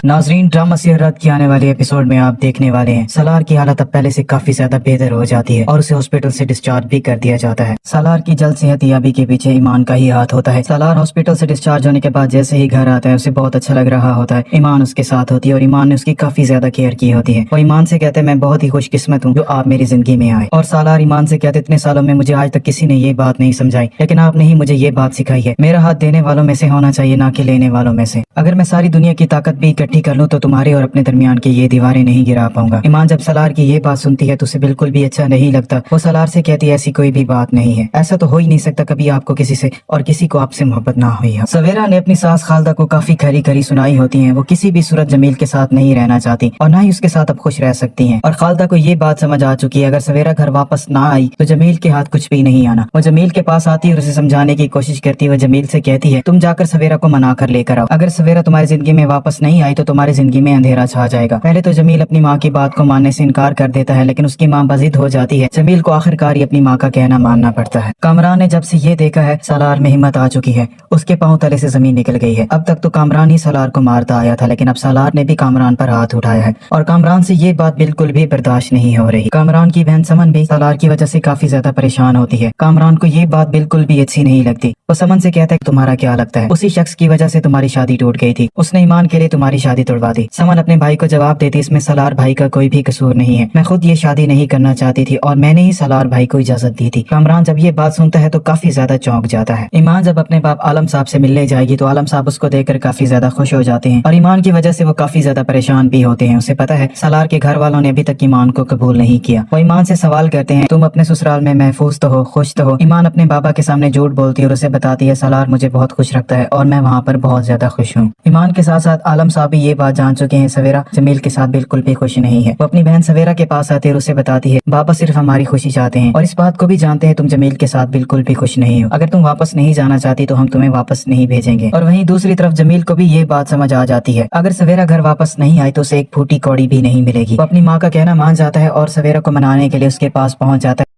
ناظرین، ڈرامہ سے رات کی آنے والے ایپیسوڈ میں آپ دیکھنے والے ہیں سالار کی حالت اب پہلے سے کافی زیادہ بہتر ہو جاتی ہے اور اسے ہاسپٹل سے ڈسچارج بھی کر دیا جاتا ہے۔ سالار کی جلد صحت یابی کے پیچھے ایمان کا ہی ہاتھ ہوتا ہے۔ سالار ہاسپٹل سے ڈسچارج ہونے کے بعد جیسے ہی گھر آتا ہے اسے بہت اچھا لگ رہا ہوتا ہے۔ ایمان اس کے ساتھ ہوتی ہے اور ایمان نے اس کی کافی زیادہ کیئر کی ہوتی ہے۔ وہ ایمان سے کہتے ہیں میں بہت ہی خوش قسمت ہوں جو آپ میری زندگی میں آئے، اور سالار ایمان سے کہتے اتنے سالوں میں مجھے آج تک کسی نے یہ بات نہیں سمجھائی، لیکن آپ نے ہی مجھے یہ بات سکھائی ہے۔ میرا ہاتھ دینے والوں میں سے ہونا چاہیے نہ کہ لینے والوں میں سے۔ اگر میں ساری دنیا کی طاقت بھی اکٹھی کر لوں تو تمہارے اور اپنے درمیان کی یہ دیواریں نہیں گرا پاؤں گا۔ ایمان جب سالار کی یہ بات سنتی ہے تو اسے بالکل بھی اچھا نہیں لگتا۔ وہ سالار سے کہتی ہے ایسی کوئی بھی بات نہیں ہے، ایسا تو ہو ہی نہیں سکتا کبھی آپ کو کسی سے اور کسی کو آپ سے محبت نہ ہوئی ہو۔ سویرا نے اپنی ساس خالدہ کو کافی کھری کھری سنائی ہوتی ہیں۔ وہ کسی بھی صورت جمیل کے ساتھ نہیں رہنا چاہتی اور نہ ہی اس کے ساتھ اب خوش رہ سکتی ہیں، اور خالدہ کو یہ بات سمجھ آ چکی ہے اگر سویرا گھر واپس نہ آئی تو جمیل کے ہاتھ کچھ بھی نہیں آنا۔ وہ جمیل کے پاس آتی ہے اور اسے سمجھانے کی کوشش کرتی ہے۔ وہ جمیل سے کہتی ہے تم جا کر سویرا کو منا کر لے کر آؤ، اگر سویرا تمہاری زندگی میں واپس نہیں آئی تو تمہاری زندگی میں اندھیرا چھا جائے گا۔ پہلے تو جمیل اپنی ماں کی بات کو ماننے سے انکار کر دیتا ہے، لیکن اس کی ماں بضد ہو جاتی ہے۔ جمیل کو آخرکار ہی اپنی ماں کا کہنا ماننا پڑتا ہے۔ کامران نے جب سے یہ دیکھا ہے سالار میں ہمت آ چکی ہے، اس کے پاؤں تلے سے زمین نکل گئی ہے۔ اب تک تو کامران ہی سالار کو مارتا آیا تھا، لیکن اب سالار نے بھی کامران پر ہاتھ اٹھایا ہے اور کامران سے یہ بات بالکل بھی برداشت نہیں ہو رہی۔ کامران کی بہن سمن بھی سالار کی وجہ سے کافی زیادہ پریشان ہوتی ہے۔ کامران کو یہ بات بالکل بھی اچھی نہیں لگتی۔ وہ سمن سے کہتا ہے تمہارا کیا لگتا ہے اسی شخص کی وجہ سے تمہاری شادی ٹوٹ گئی تھی، اس نے ایمان کے لیے تمہاری شادی توڑوا دی۔ سمن اپنے بھائی کو جواب دیتی اس میں سالار بھائی کا کوئی بھی قصور نہیں ہے، میں خود یہ شادی نہیں کرنا چاہتی تھی اور میں نے ہی سالار بھائی کو اجازت دی تھی۔ کامران جب یہ بات سنتا ہے تو کافی زیادہ چونک جاتا ہے۔ ایمان جب اپنے باپ عالم صاحب سے ملنے جائے گی تو عالم صاحب اس کو دیکھ کر کافی زیادہ خوش ہو جاتے ہیں، اور ایمان کی وجہ سے وہ کافی زیادہ پریشان بھی ہوتے ہیں۔ اسے پتا ہے سالار کے گھر والوں نے ابھی تک ایمان کو قبول نہیں کیا۔ وہ ایمان سے سوال کرتے ہیں تم اپنے سسرال میں محفوظ تو ہو، خوش تو ہو؟ ایمان اپنے بابا کے سامنے جھوٹ بولتی ہے اور اسے بتاتی ہے سالار مجھے بہت خوش رکھتا ہے اور میں وہاں پر بہت زیادہ خوش ہوں۔ ایمان کے ساتھ ساتھ عالم صاحب بھی یہ بات جان چکے ہیں سویرا جمیل کے ساتھ بالکل بھی خوش نہیں ہے۔ وہ اپنی بہن سویرا کے پاس آتے اور اسے بتاتی ہے بابا صرف ہماری خوشی چاہتے ہیں اور اس بات کو بھی جانتے ہیں تم جمیل کے ساتھ بالکل بھی خوش نہیں ہو، اگر تم واپس نہیں جانا چاہتی تو ہم تمہیں واپس نہیں بھیجیں گے۔ اور وہیں دوسری طرف جمیل کو بھی یہ بات سمجھ آ جاتی ہے اگر سویرا گھر واپس نہیں آئی تو اسے ایک پھوٹی کوڑی بھی نہیں ملے گی۔ وہ اپنی ماں کا کہنا مان جاتا ہے اور سویرا کو منانے کے لیے اس کے پاس پہنچ جاتا ہے۔